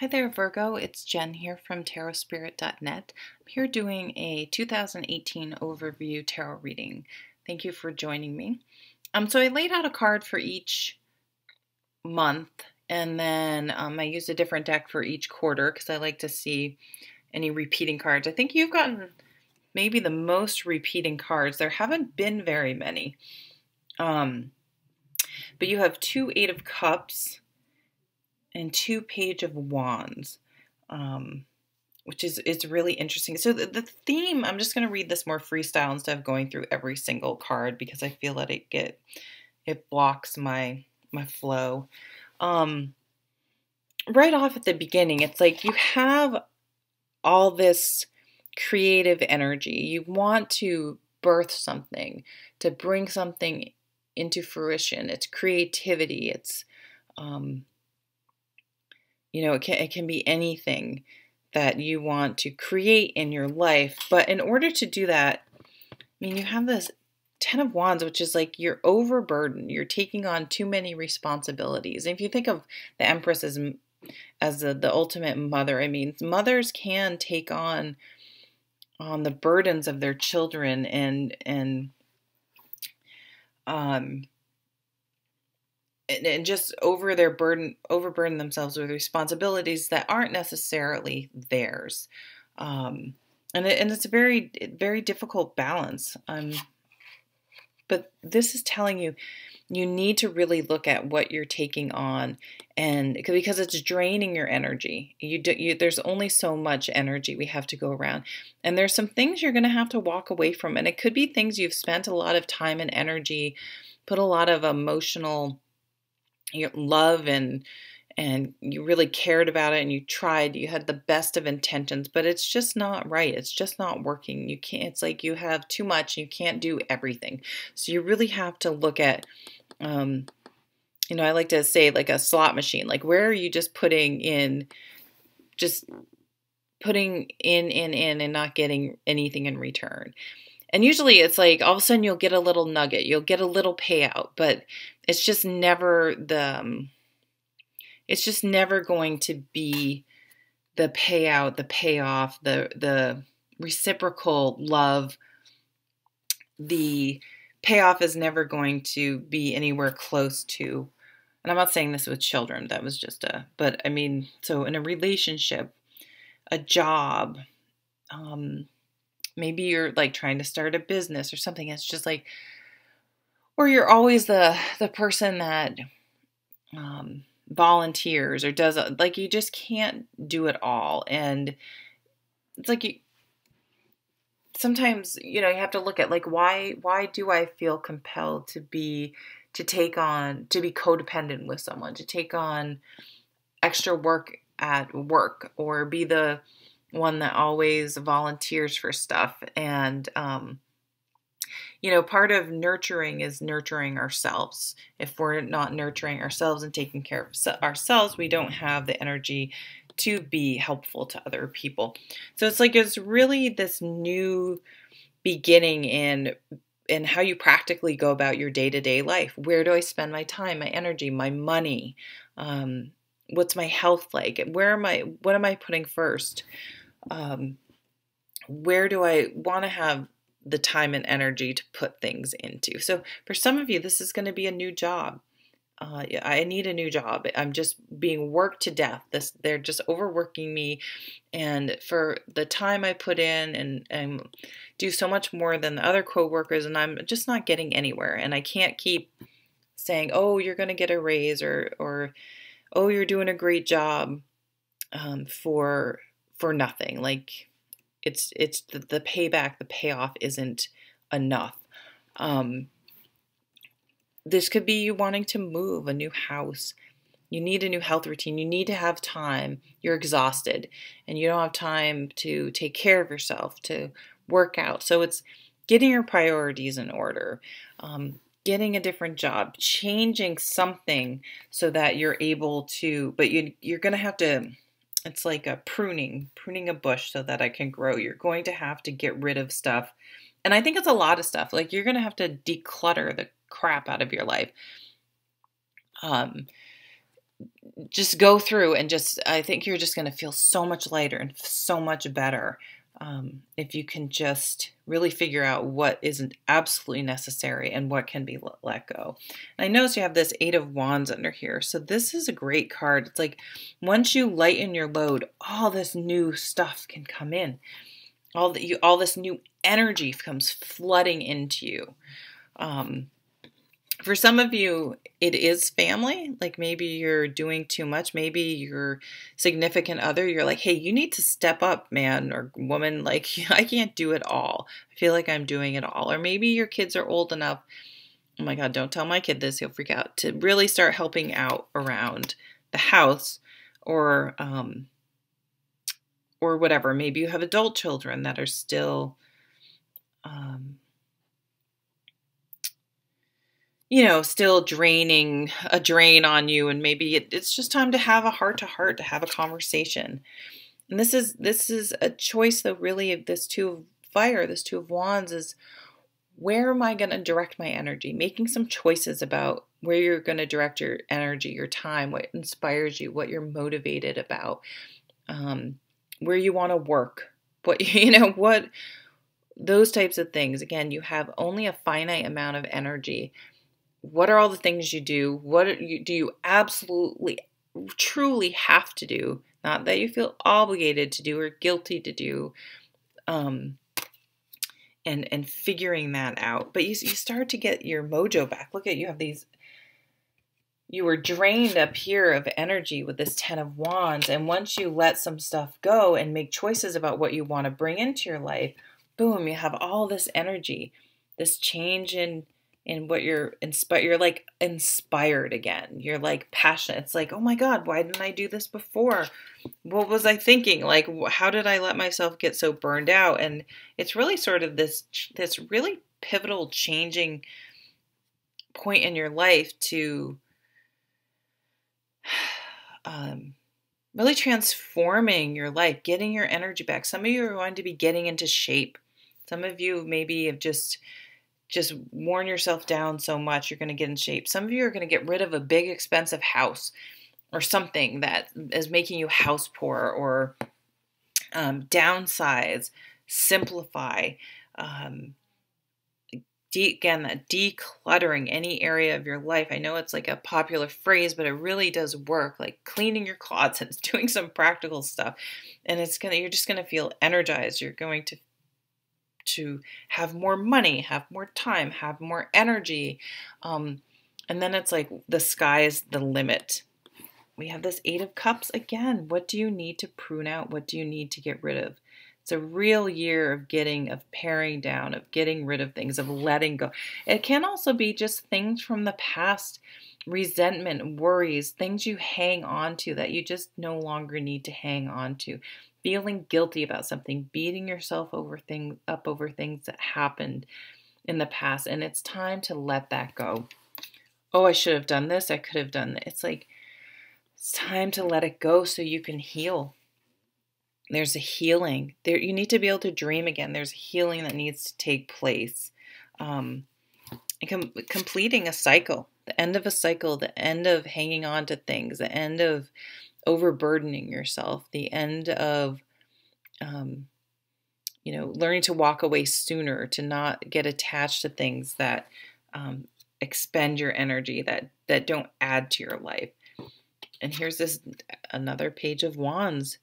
Hi there, Virgo. It's Jen here from tarotspirit.net. I'm here doing a 2018 overview tarot reading. Thank you for joining me. So I laid out a card for each month, and then I used a different deck for each quarter because I like to see any repeating cards. I think you've gotten maybe the most repeating cards. There haven't been very many. But you have two Eight of Cups and two Page of Wands, which is really interesting. So the theme, I'm just going to read this more freestyle instead of going through every single card because I feel that it blocks my flow. Right off at the beginning, it's like you have all this creative energy. You want to birth something, to bring something into fruition. It's creativity. It's it can be anything that you want to create in your life. But in order to do that, you have this Ten of Wands, which is like you're overburdened. You're taking on too many responsibilities. And if you think of the Empress as the ultimate mother, mothers can take on the burdens of their children and just overburden themselves with responsibilities that aren't necessarily theirs. And it's a very, very difficult balance. But this is telling you need to really look at what you're taking on, and because it's draining your energy. There's only so much energy we have to go around, and there's some things you're going to have to walk away from, and it could be things you've spent a lot of time and energy, put a lot of emotional love and you really cared about it, and you had the best of intentions, but it's just not right. It's just not working. It's like you have too much and you can't do everything. So you really have to look at, I like to say like a slot machine, like where are you just putting in and not getting anything in return. And usually it's like all of a sudden you'll get a little nugget, you'll get a little payout, but it's just never going to be the payout, the payoff, the reciprocal love. The payoff is never going to be anywhere close to, and I'm not saying this with children, that was just so in a relationship, a job, maybe you're like trying to start a business or something. It's just like, or you're always the person that volunteers or does, like, you just can't do it all. And it's like sometimes you have to look at like, why do I feel compelled to be codependent with someone, to take on extra work at work, or be the one that always volunteers for stuff. And part of nurturing is nurturing ourselves. If we're not nurturing ourselves and taking care of ourselves, we don't have the energy to be helpful to other people. So it's like it's really this new beginning in how you practically go about your day-to-day life. Where do I spend my time, my energy, my money? What's my health like? What am I putting first? Where do I want to have the time and energy to put things into? So for some of you, this is going to be a new job. I need a new job. I'm just being worked to death. They're just overworking me. And for the time I put in and do so much more than the other coworkers, and I'm just not getting anywhere. And I can't keep saying, oh, you're going to get a raise, or oh, you're doing a great job, for nothing. Like it's the payback, the payoff isn't enough. This could be you wanting to move, a new house. You need a new health routine. You need to have time. You're exhausted and you don't have time to take care of yourself, to work out. So it's getting your priorities in order, getting a different job, changing something so that you're able to, but you're going to have to, it's like a pruning a bush so that it can grow. You're going to have to get rid of stuff. And I think it's a lot of stuff. Like you're going to have to declutter the crap out of your life. just go through and I think you're just going to feel so much lighter and so much better if you can just really figure out what isn't absolutely necessary and what can be let go. And I notice you have this Eight of Wands under here. So this is a great card. It's like once you lighten your load, all this new stuff can come in. All this new energy comes flooding into you. For some of you, it is family. Like maybe you're doing too much. Maybe your significant other, you're like, hey, you need to step up, man or woman. Like, I can't do it all. I feel like I'm doing it all. Or maybe your kids are old enough. Oh my God, don't tell my kid this. He'll freak out. To really start helping out around the house or whatever. Maybe you have adult children that are still still draining a drain on you, and maybe it's just time to have a heart-to-heart, to have a conversation. And this is a choice, though, really, of this Two of Fire, this Two of Wands, is where am I going to direct my energy? Making some choices about where you're going to direct your energy, your time, what inspires you, what you're motivated about, where you want to work, what those types of things. Again, you have only a finite amount of energy. What are all the things you do? Do you absolutely, truly have to do? Not that you feel obligated to do or guilty to do, and figuring that out. But you start to get your mojo back. Look at, you have these, you were drained up here of energy with this Ten of Wands. And once you let some stuff go and make choices about what you want to bring into your life, boom, you have all this energy, this change in what you're inspired. You're like inspired again. You're like passionate. It's like, oh my God, why didn't I do this before? What was I thinking? Like, how did I let myself get so burned out? And it's really sort of this really pivotal changing point in your life to really transforming your life, getting your energy back. Some of you are going to be getting into shape. Some of you maybe have just worn yourself down so much, you're going to get in shape. Some of you are going to get rid of a big expensive house or something that is making you house poor, or downsize, simplify. Again, that decluttering any area of your life. I know it's like a popular phrase, but it really does work. Like cleaning your closets, doing some practical stuff, and you're just going to feel energized. You're going to have more money, have more time, have more energy. And then it's like the sky's the limit. We have this Eight of Cups again. What do you need to prune out? What do you need to get rid of? It's a real year of paring down, of getting rid of things, of letting go. It can also be just things from the past, resentment, worries, things you hang on to that you just no longer need to hang on to. Feeling guilty about something, beating yourself up over things that happened in the past. And it's time to let that go. Oh, I should have done this. I could have done that. It's like, it's time to let it go so you can heal. There's a healing. You need to be able to dream again. There's a healing that needs to take place. Completing a cycle, the end of a cycle, the end of hanging on to things, the end of overburdening yourself, the end of, learning to walk away sooner, to not get attached to things that expend your energy, that don't add to your life. And here's another Page of Wands.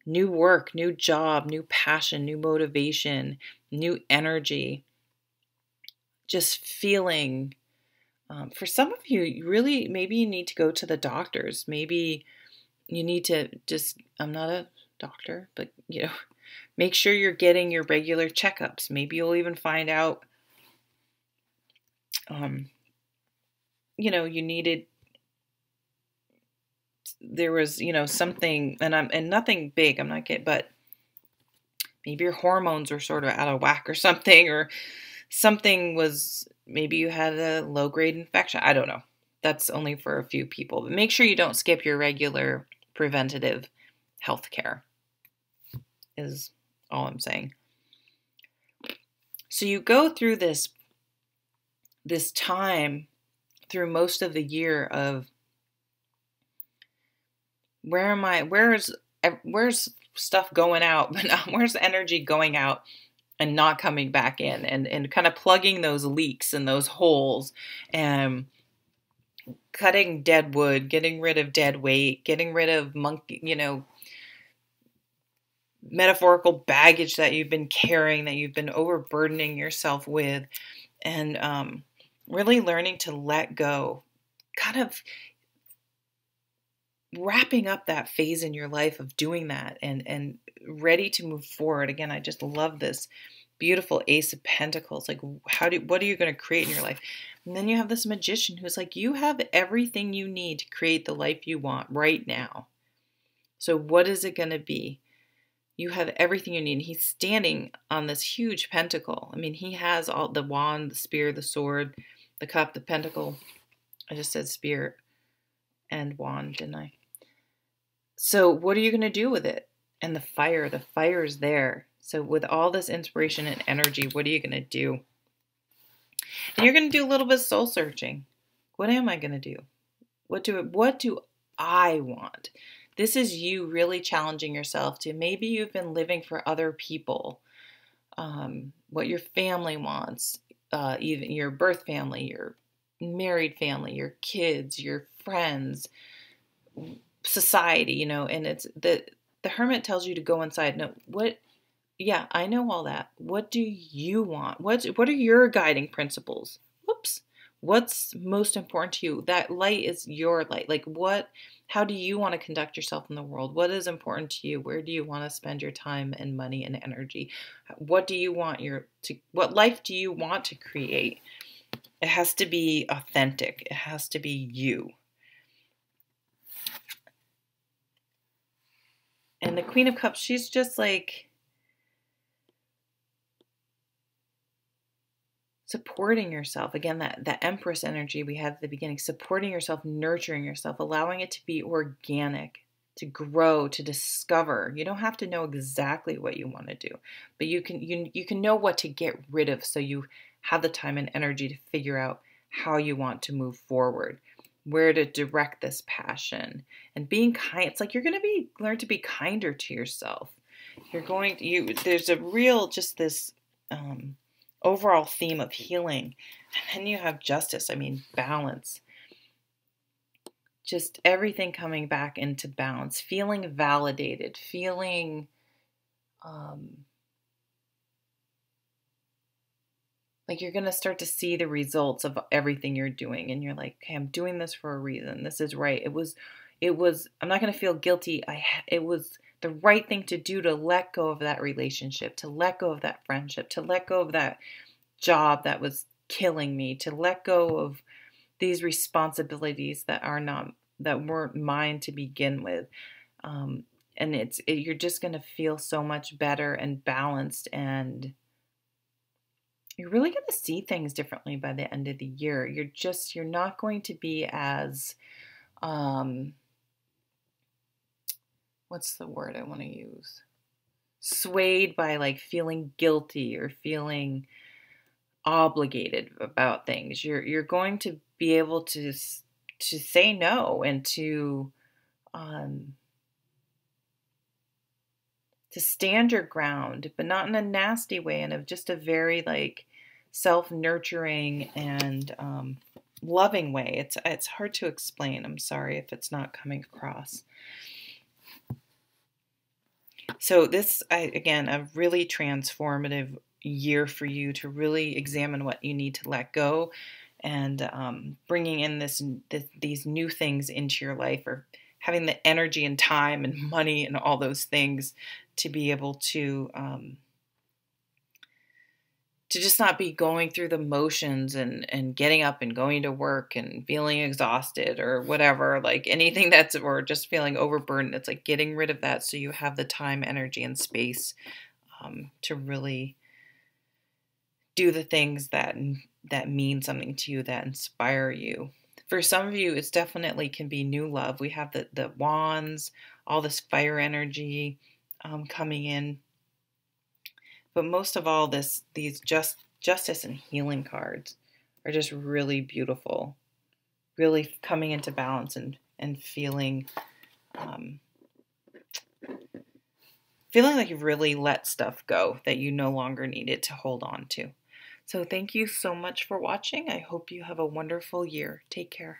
New work, new job, new passion, new motivation, new energy. Just feeling, for some of you, really, maybe you need to go to the doctors. Maybe you need to I'm not a doctor, but, make sure you're getting your regular checkups. Maybe you'll even find out, there was, something, and nothing big, I'm not getting, but maybe your hormones were sort of out of whack or something, maybe you had a low-grade infection. I don't know. That's only for a few people. But make sure you don't skip your regular preventative health care, is all I'm saying. So you go through this time, through most of the year, of Where am I? Where's stuff going out, but not, where's energy going out and not coming back in, and kind of plugging those leaks and those holes, and cutting dead wood, getting rid of dead weight, getting rid of metaphorical baggage that you've been carrying, that you've been overburdening yourself with, and really learning to let go, kind of wrapping up that phase in your life of doing that, and ready to move forward. Again, I just love this beautiful Ace of Pentacles. Like, what are you going to create in your life? And then you have this Magician who's like, you have everything you need to create the life you want right now. So what is it going to be? You have everything you need. He's standing on this huge pentacle. I mean, he has all the wand, the spear, the sword, the cup, the pentacle. I just said spear and wand, didn't I? So what are you going to do with it? And the fire is there. So with all this inspiration and energy, what are you going to do? And you're going to do a little bit of soul searching. What am I going to do? What do I want? This is you really challenging yourself to, maybe you've been living for other people, what your family wants, even your birth family, your married family, your kids, your friends, society, and it's the Hermit tells you to go inside. No, yeah, I know all that. What do you want? What are your guiding principles? Whoops. What's most important to you? That light is your light. Like, how do you want to conduct yourself in the world? What is important to you? Where do you want to spend your time and money and energy? What do you want what life do you want to create? It has to be authentic. It has to be you. And the Queen of Cups, she's just like supporting yourself. Again, that Empress energy we had at the beginning, supporting yourself, nurturing yourself, allowing it to be organic, to grow, to discover. You don't have to know exactly what you want to do, but you can know what to get rid of, so you have the time and energy to figure out how you want to move forward, where to direct this passion. And being kind, it's like you're going to learn to be kinder to yourself. There's a real, just this overall theme of healing. And then you have Justice. I mean, balance. Just everything coming back into balance, feeling validated, feeling like you're going to start to see the results of everything you're doing. And you're like, okay, I'm doing this for a reason. This is right. It was, I'm not going to feel guilty. It was the right thing to do, to let go of that relationship, to let go of that friendship, to let go of that job that was killing me, to let go of these responsibilities that weren't mine to begin with. And you're just going to feel so much better and balanced, and you're really going to see things differently by the end of the year. You're not going to be as, what's the word I want to use? Swayed by like feeling guilty or feeling obligated about things. You're going to be able to say no, and to stand your ground, but not in a nasty way, and of just a very like self-nurturing and loving way. It's hard to explain. I'm sorry if it's not coming across. So this, again, a really transformative year for you to really examine what you need to let go, and bringing in these new things into your life, or having the energy and time and money and all those things to be able to just not be going through the motions and getting up and going to work and feeling exhausted or whatever, like anything or just feeling overburdened. It's like getting rid of that, so you have the time, energy, and space to really do the things that mean something to you, that inspire you. For some of you, it's definitely can be new love. We have the wands, all this fire energy coming in. But most of all, these justice and healing cards are just really beautiful, really coming into balance and feeling feeling like you've really let stuff go that you no longer needed to hold on to. So thank you so much for watching. I hope you have a wonderful year. Take care.